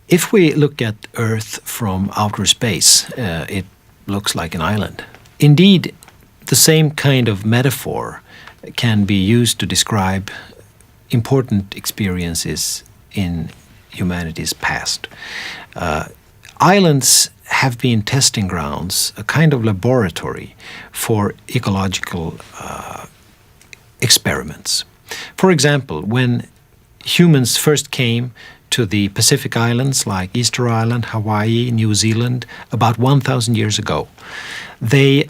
If we look at Earth from outer space, it looks like an island. Indeed, the same kind of metaphor can be used to describe important experiences in humanity's past. Islands have been testing grounds, a kind of laboratory for ecological experiments. For example, when humans first came to the Pacific Islands like Easter Island, Hawaii, New Zealand, about 1,000 years ago, they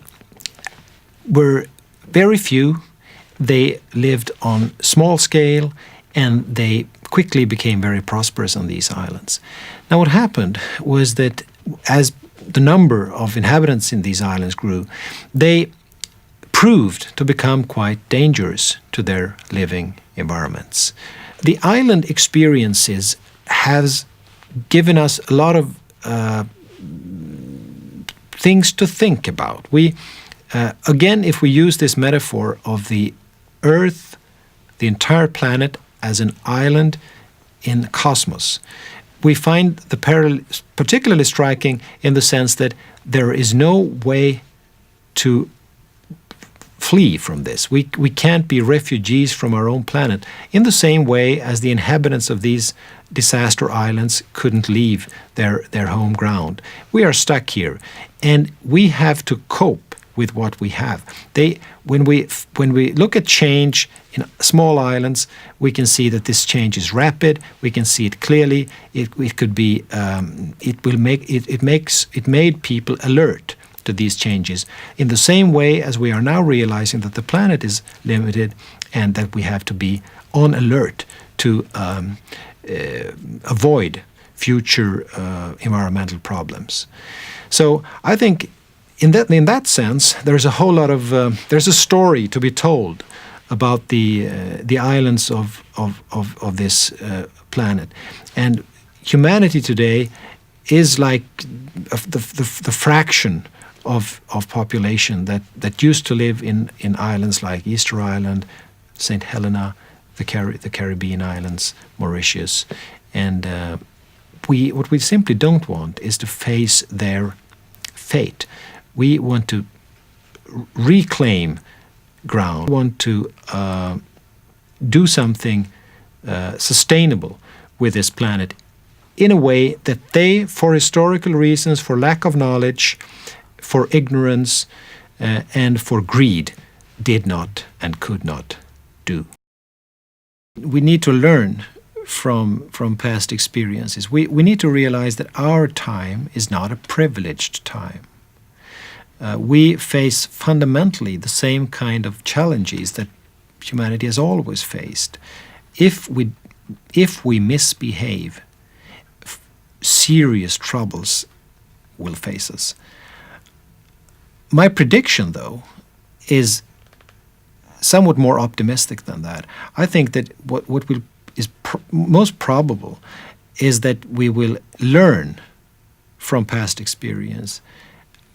were very few. They lived on small scale, and they quickly became very prosperous on these islands. Now what happened was that as the number of inhabitants in these islands grew, they proved to become quite dangerous to their living environments. The island experiences has given us a lot of things to think about. Again, if we use this metaphor of the Earth, the entire planet as an island in the cosmos, we find the parallel particularly striking in the sense that there is no way to flee from this. We can't be refugees from our own planet in the same way as the inhabitants of these disaster islands couldn't leave their home ground. We are stuck here, and we have to cope with what we have. When we look at change in small islands, we can see that this change is rapid. We can see it clearly. It could be. It made people alert to these changes in the same way as we are now realizing that the planet is limited and that we have to be on alert to avoid future environmental problems. So I think in that sense, there's a whole lot of there's a story to be told about the islands of this planet, and humanity today is like the fraction of population that used to live in islands like Easter Island, St. Helena, the Caribbean islands, Mauritius, and what we simply don't want is to face their fate. We want to reclaim ground. We want to do something sustainable with this planet in a way that they, for historical reasons, for lack of knowledge, for ignorance, and for greed, did not and could not do. We need to learn from past experiences. We need to realize that our time is not a privileged time. We face fundamentally the same kind of challenges that humanity has always faced. If we misbehave, serious troubles will face us. My prediction, though, is somewhat more optimistic than that. I think that what is most probable is that we will learn from past experience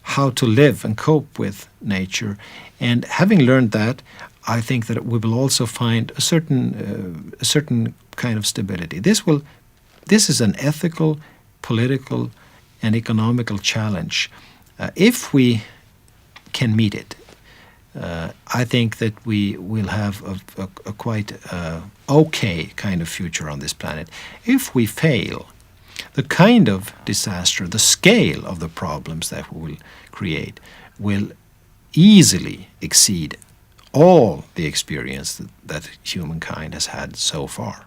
how to live and cope with nature. And having learned that, I think that we will also find a certain kind of stability. This is an ethical, political, and economical challenge. If we can meet it, I think that we will have a quite okay kind of future on this planet. If we fail, the kind of disaster, the scale of the problems that we will create will easily exceed all the experience that humankind has had so far.